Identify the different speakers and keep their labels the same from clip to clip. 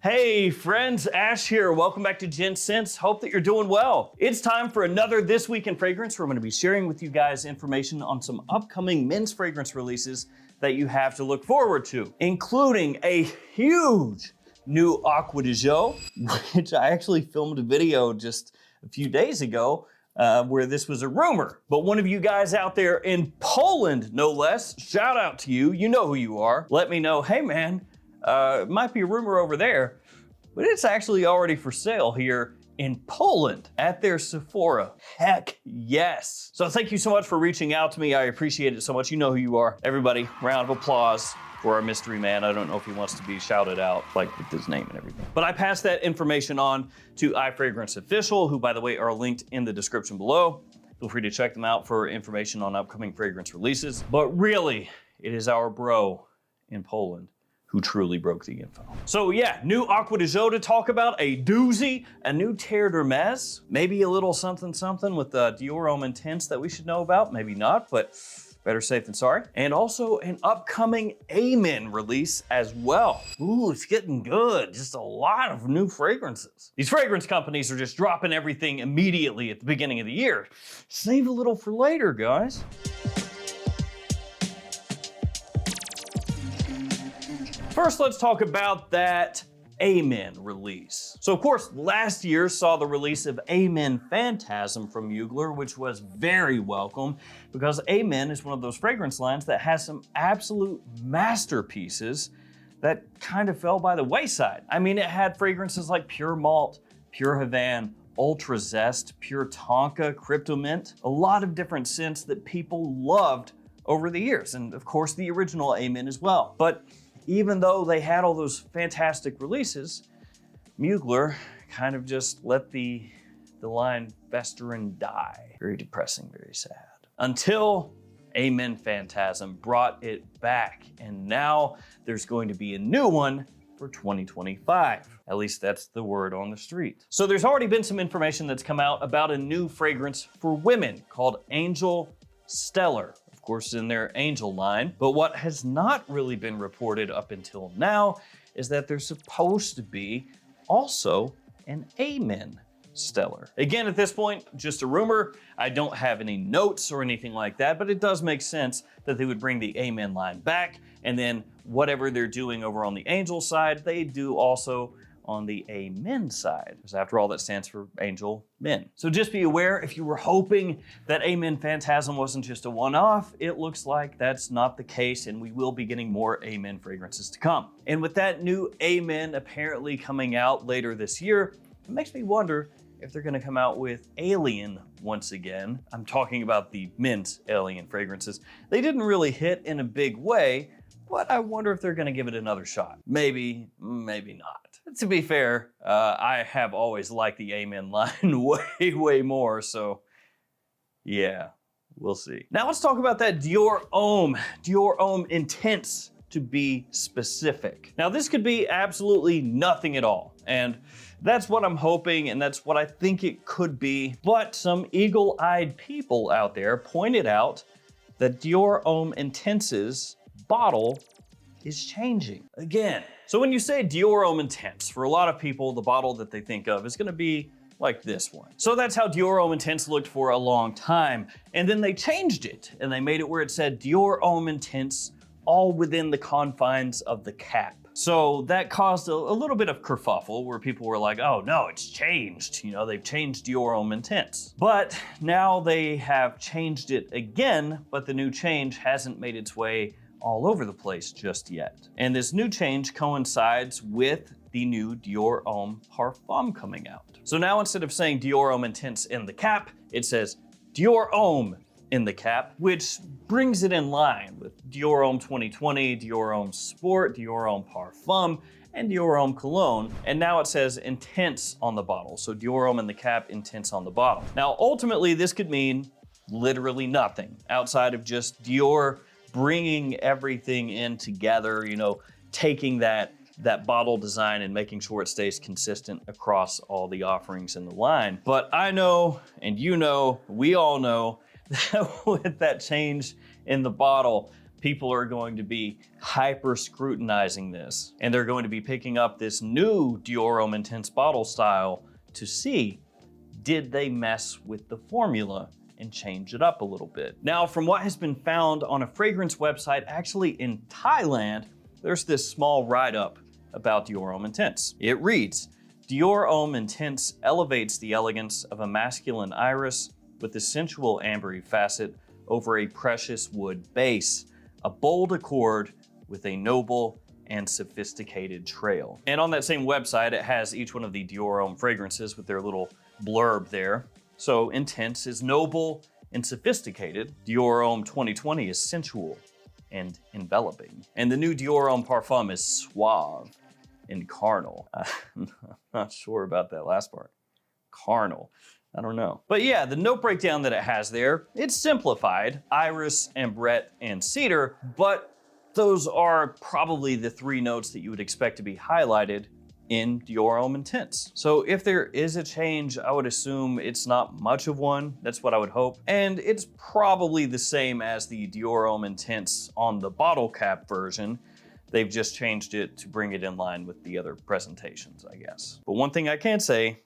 Speaker 1: Hey friends, Ash here. Welcome back to Gents. Hope that you're doing well. It's time for another This Week in Fragrance, where I'm going to be sharing with you guys information on some upcoming men's fragrance releases that you have to look forward to, including a huge new Acqua di Gio, which I actually filmed a video just a few days ago where this was a rumor. But one of you guys out there in Poland, no less, shout out to you. You know who you are. Let me know, hey man, it might be a rumor over there, but it's actually already for sale here in Poland at their Sephora. Heck yes. So thank you so much for reaching out to me. I appreciate it so much. You know who you are. Everybody, round of applause for our mystery man. I don't know if he wants to be shouted out, like with his name and everything. But I passed that information on to iFragrance Official, who by the way are linked in the description below. Feel free to check them out for information on upcoming fragrance releases. But really, it is our bro in Poland who truly broke the info. So yeah, new Acqua di Gio to talk about, a doozy, a new Terre maybe a little something with Dior Homme Intense that we should know about, maybe not, but better safe than sorry. And also an upcoming A Men release as well. Ooh, it's getting good. Just a lot of new fragrances. These fragrance companies are just dropping everything immediately at the beginning of the year. Save a little for later, guys. First, let's talk about that A Men release. So of course, last year saw the release of A Men Phantasm from Mugler, which was very welcome because A Men is one of those fragrance lines that has some absolute masterpieces that kind of fell by the wayside. I mean, it had fragrances like Pure Malt, Pure Havane, Ultra Zest, Pure Tonka, Crypto Mint, a lot of different scents that people loved over the years. And of course, the original A Men as well. But even though they had all those fantastic releases, Mugler kind of just let the line fester and die. Very depressing, very sad. Until A Men Phantasm brought it back, and now there's going to be a new one for 2025. At least that's the word on the street. So there's already been some information that's come out about a new fragrance for women called Angel Stellar. Of course, in their Angel line. But what has not really been reported up until now is that there's supposed to be also an A Men Stellar. Again, at this point, just a rumor. I don't have any notes or anything like that, but it does make sense that they would bring the A Men line back, and then whatever they're doing over on the Angel side, they do also on the A Men side, because after all, that stands for Angel Men. So just be aware, if you were hoping that A Men Phantasm wasn't just a one-off, it looks like that's not the case, and we will be getting more A Men fragrances to come. And with that new A Men apparently coming out later this year, it makes me wonder if they're gonna come out with Alien once again. I'm talking about the men's Alien fragrances. They didn't really hit in a big way, but I wonder if they're gonna give it another shot. Maybe, maybe not. To be fair, I have always liked the A Men line way more, so yeah, we'll see. Now let's talk about that Dior Homme Intense, to be specific. Now this could be absolutely nothing at all, and that's what I'm hoping, and that's what I think it could be, but some eagle-eyed people out there pointed out that Dior Homme Intense's bottle is changing again. So when you say Dior Homme Intense, for a lot of people, the bottle that they think of is gonna be like this one. So that's how Dior Homme Intense looked for a long time. And then they changed it, and they made it where it said Dior Homme Intense, all within the confines of the cap. So that caused a little bit of kerfuffle where people were like, oh no, it's changed. You know, they've changed Dior Homme Intense. But now they have changed it again, but the new change hasn't made its way all over the place just yet. And this new change coincides with the new Dior Homme Parfum coming out. So now instead of saying Dior Homme Intense in the cap, it says Dior Homme in the cap, which brings it in line with Dior Homme 2020, Dior Homme Sport, Dior Homme Parfum, and Dior Homme Cologne. And now it says Intense on the bottle. So Dior Homme in the cap, Intense on the bottle. Now, ultimately, this could mean literally nothing outside of just Dior bringing everything in together, you know, taking that bottle design and making sure it stays consistent across all the offerings in the line. But I know, and you know, we all know that with that change in the bottle, people are going to be hyper scrutinizing this, and they're going to be picking up this new Dior Homme Intense bottle style to see, did they mess with the formula and change it up a little bit? Now, from what has been found on a fragrance website, actually in Thailand, there's this small write-up about Dior Homme Intense. It reads, Dior Homme Intense elevates the elegance of a masculine iris with a sensual ambery facet over a precious wood base, a bold accord with a noble and sophisticated trail. And on that same website, it has each one of the Dior Homme fragrances with their little blurb there. So Intense is noble and sophisticated. Dior Homme 2020 is sensual and enveloping. And the new Dior Homme Parfum is suave and carnal. I'm not sure about that last part. Carnal. I don't know. But yeah, the note breakdown that it has there, it's simplified. Iris, ambrette, and cedar, but those are probably the 3 notes that you would expect to be highlighted in Dior Homme Intense. So if there is a change, I would assume it's not much of one. That's what I would hope. And it's probably the same as the Dior Homme Intense on the bottle cap version. They've just changed it to bring it in line with the other presentations, I guess. But one thing I can say,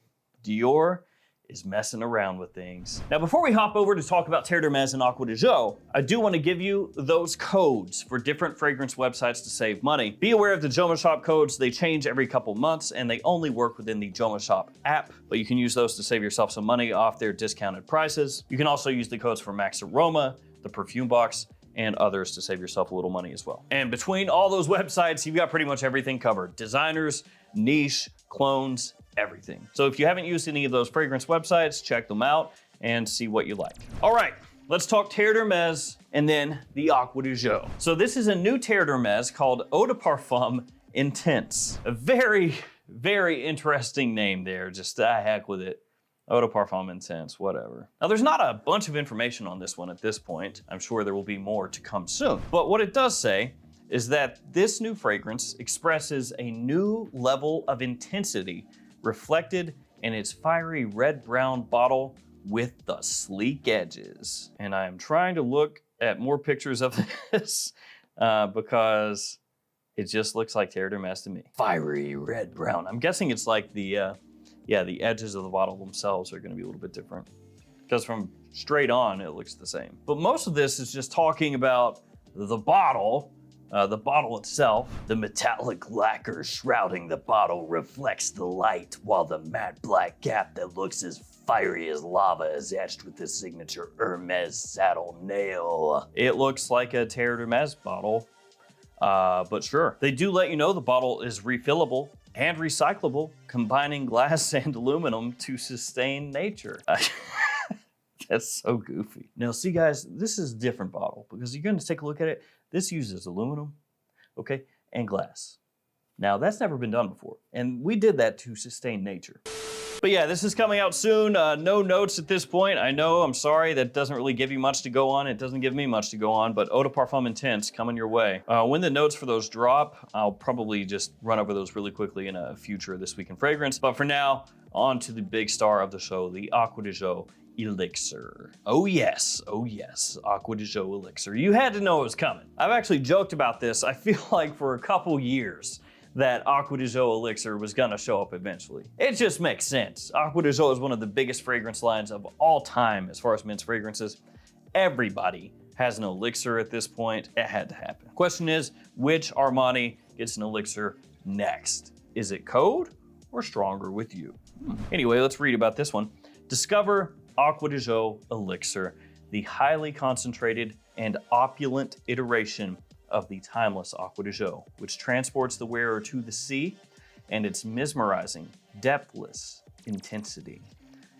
Speaker 1: Dior is messing around with things. Now, before we hop over to talk about Terre and Acqua di Gio, I do want to give you those codes for different fragrance websites to save money. Be aware of the JOMASHOP codes. They change every couple months and they only work within the JOMASHOP app, but you can use those to save yourself some money off their discounted prices. You can also use the codes for Max Aroma, the Perfume Box, and others to save yourself a little money as well. And between all those websites, you've got pretty much everything covered. Designers, niche, clones, everything. So if you haven't used any of those fragrance websites, check them out and see what you like. All right, let's talk Terre d'Hermès and then the Acqua di Gio. So this is a new Terre d'Hermès called Eau de Parfum Intense. A very, very interesting name there. Just heck with it. Eau de Parfum Intense, whatever. Now there's not a bunch of information on this one at this point. I'm sure there will be more to come soon. But what it does say is that this new fragrance expresses a new level of intensity reflected in its fiery red-brown bottle with the sleek edges. And I am trying to look at more pictures of this because it just looks like Terre d'Hermès to me. Fiery red-brown. I'm guessing it's like the edges of the bottle themselves are gonna be a little bit different because from straight on, it looks the same. But most of this is just talking about the bottle itself. The metallic lacquer shrouding the bottle reflects the light, while the matte black cap that looks as fiery as lava is etched with the signature Hermès saddle nail. It looks like a Terre d'Hermès bottle, but sure. They do let you know the bottle is refillable and recyclable, combining glass and aluminum to sustain nature. That's so goofy. Now see guys, this is a different bottle because you're gonna take a look at it. This uses aluminum, okay, and glass. Now that's never been done before, and we did that to sustain nature. But yeah, this is coming out soon. No notes at this point. I know, I'm sorry, that doesn't really give you much to go on. It doesn't give me much to go on, but Eau de Parfum Intense coming your way. When the notes for those drop, I'll probably just run over those really quickly in a future This Week in Fragrance. But for now, on to the big star of the show, the Acqua di Gio Elixir. Oh yes, Acqua di Gio Elixir. You had to know it was coming. I've actually joked about this, I feel like for a couple years, that Acqua di Gio Elixir was gonna show up eventually. It just makes sense. Acqua di Gio is one of the biggest fragrance lines of all time as far as men's fragrances. Everybody has an elixir at this point. It had to happen. Question is, which Armani gets an elixir next? Is it Code or Stronger with You? Anyway, let's read about this one. Discover Acqua di Gio Elixir, the highly concentrated and opulent iteration of the timeless Acqua di Gio, which transports the wearer to the sea and its mesmerizing, depthless intensity.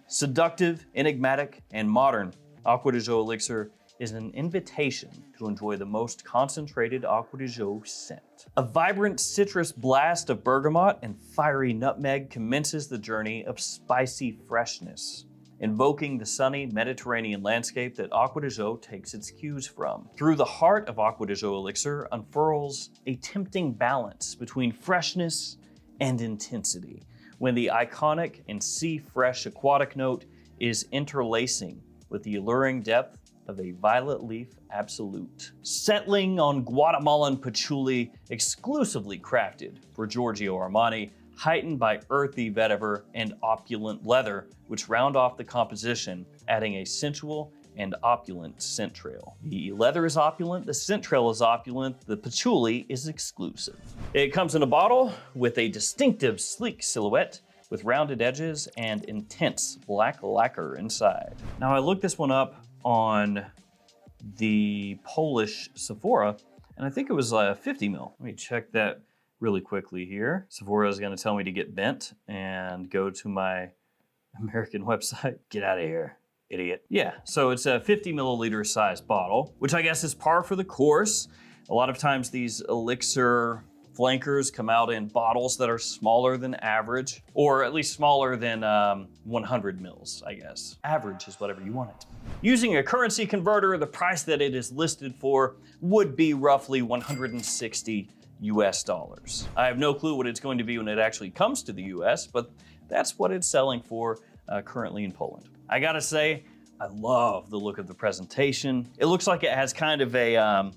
Speaker 1: Seductive, enigmatic, and modern, Acqua di Gio Elixir is an invitation to enjoy the most concentrated Acqua di Gio scent. A vibrant citrus blast of bergamot and fiery nutmeg commences the journey of spicy freshness, invoking the sunny Mediterranean landscape that Acqua di Gio takes its cues from. Through the heart of Acqua di Gio Elixir unfurls a tempting balance between freshness and intensity, when the iconic and sea-fresh aquatic note is interlacing with the alluring depth of a violet leaf absolute. Settling on Guatemalan patchouli, exclusively crafted for Giorgio Armani, heightened by earthy vetiver and opulent leather, which round off the composition, adding a sensual and opulent scent trail. The leather is opulent, the scent trail is opulent, the patchouli is exclusive. It comes in a bottle with a distinctive sleek silhouette with rounded edges and intense black lacquer inside. Now I looked this one up on the Polish Sephora, and I think it was 50 mil. Let me check that really quickly here. Sephora is gonna tell me to get bent and go to my American website. Get out of here, idiot. Yeah, so it's a 50 milliliter size bottle, which I guess is par for the course. A lot of times these Elixir flankers come out in bottles that are smaller than average, or at least smaller than 100 mils, I guess. Average is whatever you want it to be. Using a currency converter, the price that it is listed for would be roughly 160 US dollars. I have no clue what it's going to be when it actually comes to the US, but that's what it's selling for currently in Poland. I gotta say, I love the look of the presentation. It looks like it has kind of a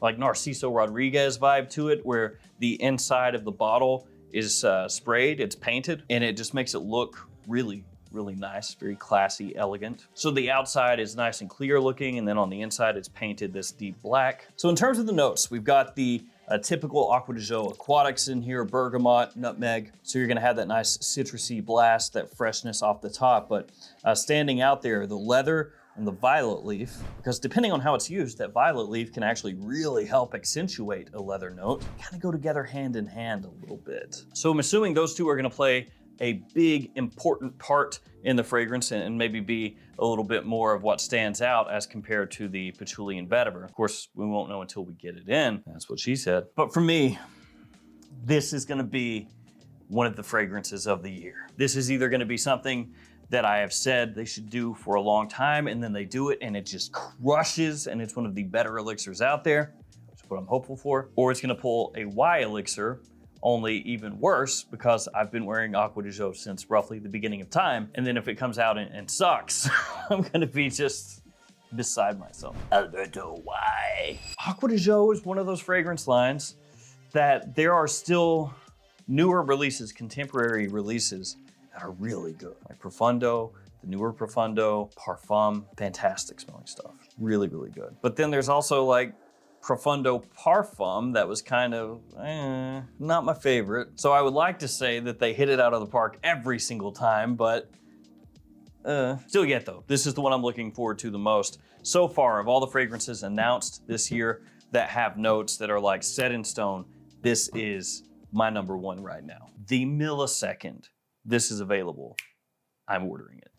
Speaker 1: like Narciso Rodriguez vibe to it, where the inside of the bottle is sprayed, it's painted, and it just makes it look really, really nice, very classy, elegant. So the outside is nice and clear looking, and then on the inside it's painted this deep black. So in terms of the notes, we've got the typical Acqua di Gio aquatics in here, bergamot, nutmeg. So you're gonna have that nice citrusy blast, that freshness off the top, but standing out there, the leather and the violet leaf, because depending on how it's used, that violet leaf can actually really help accentuate a leather note. Kind of go together hand in hand a little bit. So I'm assuming those two are gonna play a big, important part in the fragrance and maybe be a little bit more of what stands out as compared to the patchouli and vetiver. Of course, we won't know until we get it in. That's what she said. But for me, this is gonna be one of the fragrances of the year. This is either gonna be something that I have said they should do for a long time, and then they do it and it just crushes, and it's one of the better elixirs out there, which is what I'm hopeful for. Or it's gonna pull a Y elixir, only even worse, because I've been wearing Acqua di Gio since roughly the beginning of time, and then if it comes out and sucks, I'm gonna be just beside myself. Alberto, why? Acqua di Gio is one of those fragrance lines that there are still newer releases, contemporary releases, that are really good. Like Profundo, the newer Profundo, Parfum, fantastic smelling stuff. Really, really good. But then there's also like Profundo Parfum that was kind of, not my favorite. So I would like to say that they hit it out of the park every single time, but still yet though, this is the one I'm looking forward to the most. So far, of all the fragrances announced this year that have notes that are like set in stone, this is my number one right now. The millisecond this is available, I'm ordering it.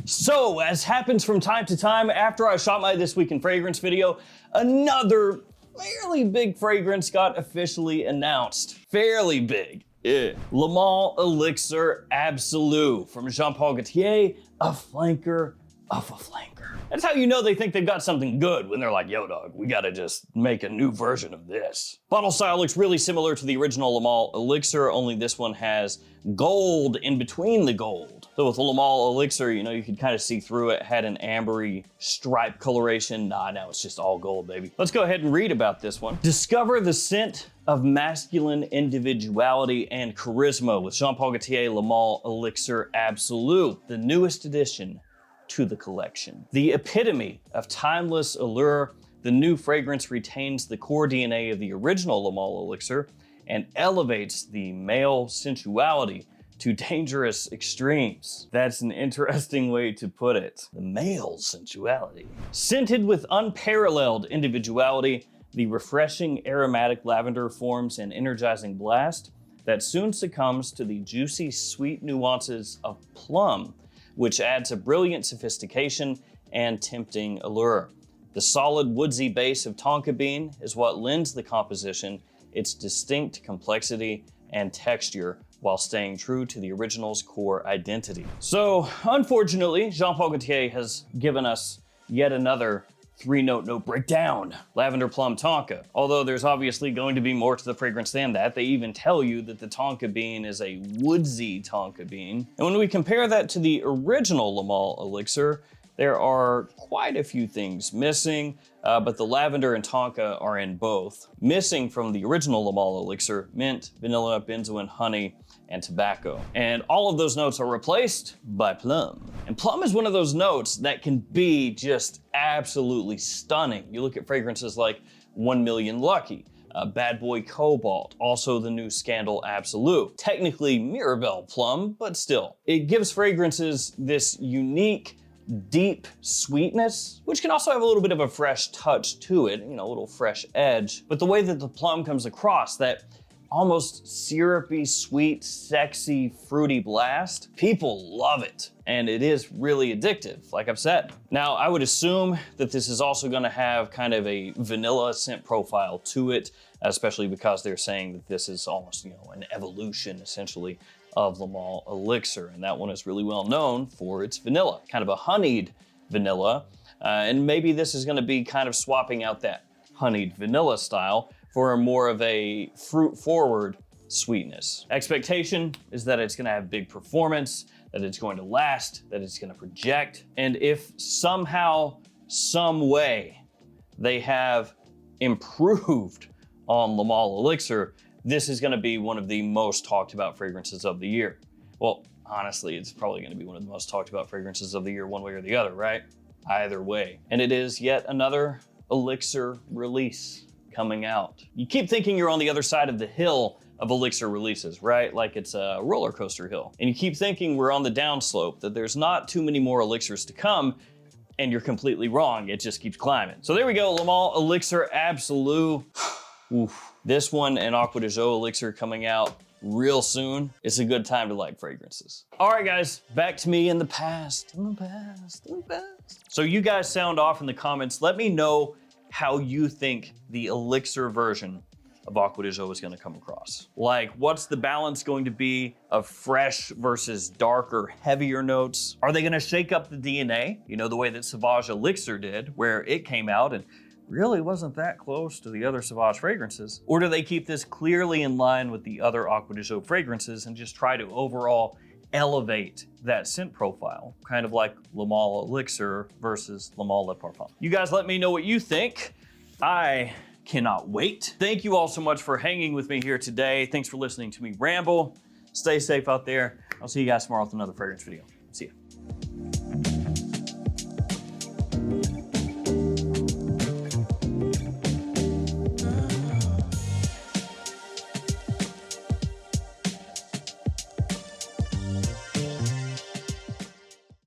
Speaker 1: So, as happens from time to time, after I shot my This Week in Fragrance video, another fairly big fragrance got officially announced. Fairly big. Yeah. Le Mans Elixir Absolu from Jean Paul Gaultier, a flanker of a flanker. That's how you know they think they've got something good, when they're like, yo dog, we gotta just make a new version of this. Bottle style looks really similar to the original Le Mans Elixir, only this one has gold in between the gold. So with the Le Mans Elixir, you know, you could kind of see through it, had an ambery stripe coloration. Nah, now it's just all gold, baby. Let's go ahead and read about this one. Discover the scent of masculine individuality and charisma with Jean Paul Gaultier Le Mans Elixir Absolu, the newest addition to the collection. The epitome of timeless allure, the new fragrance retains the core DNA of the original Le Mans Elixir and elevates the male sensuality to dangerous extremes. That's an interesting way to put it. The male sensuality. Scented with unparalleled individuality, the refreshing aromatic lavender forms an energizing blast that soon succumbs to the juicy, sweet nuances of plum, which adds a brilliant sophistication and tempting allure. The solid woodsy base of tonka bean is what lends the composition its distinct complexity and texture while staying true to the original's core identity. So, unfortunately, Jean Paul Gaultier has given us yet another 3-note note breakdown, lavender plum tonka. Although there's obviously going to be more to the fragrance than that. They even tell you that the tonka bean is a woodsy tonka bean. And when we compare that to the original Le Mans Elixir, There are quite a few things missing, but the lavender and tonka are in both. Missing from the original Le Male Elixir, mint, vanilla, benzoin, honey, and tobacco. And all of those notes are replaced by plum. And plum is one of those notes that can be just absolutely stunning. You look at fragrances like 1 Million Lucky, Bad Boy Cobalt, also the new Scandal Absolu. Technically Mirabelle plum, but still. It gives fragrances this unique, deep sweetness, which can also have a little bit of a fresh touch to it, you know, a little fresh edge. But the way that the plum comes across, that almost syrupy, sweet, sexy, fruity blast, people love it. And it is really addictive, like I've said. Now, I would assume that this is also gonna have kind of a vanilla scent profile to it, especially because they're saying that this is almost, you know, an evolution, essentially, of Le Male Elixir. And that one is really well known for its vanilla, kind of a honeyed vanilla. And maybe this is gonna be kind of swapping out that honeyed vanilla style for more of a fruit-forward sweetness. Expectation is that it's gonna have big performance, that it's going to last, that it's gonna project. And if somehow, some way, they have improved on Le Male Elixir, this is gonna be one of the most talked about fragrances of the year. Well, honestly, it's probably gonna be one of the most talked about fragrances of the year, one way or the other, right? Either way. And it is yet another Elixir release coming out. You keep thinking you're on the other side of the hill of Elixir releases, right? Like it's a roller coaster hill. And you keep thinking we're on the downslope, that there's not too many more Elixirs to come, and you're completely wrong. It just keeps climbing. So there we go, Le Male Elixir Absolu. Oof. This one and Acqua di Gio Elixir coming out real soon. It's a good time to like fragrances. All right, guys, back to me in the past, So you guys sound off in the comments. Let me know how you think the Elixir version of Acqua di Gio is gonna come across. Like, what's the balance going to be of fresh versus darker, heavier notes? Are they gonna shake up the DNA? You know, the way that Sauvage Elixir did, where it came out and really wasn't that close to the other Sauvage fragrances? Or do they keep this clearly in line with the other Acqua di Gio fragrances and just try to overall elevate that scent profile, kind of like Le Male Elixir versus Le Male Le Parfum? You guys let me know what you think. I cannot wait. Thank you all so much for hanging with me here today. Thanks for listening to me ramble. Stay safe out there. I'll see you guys tomorrow with another fragrance video. See ya.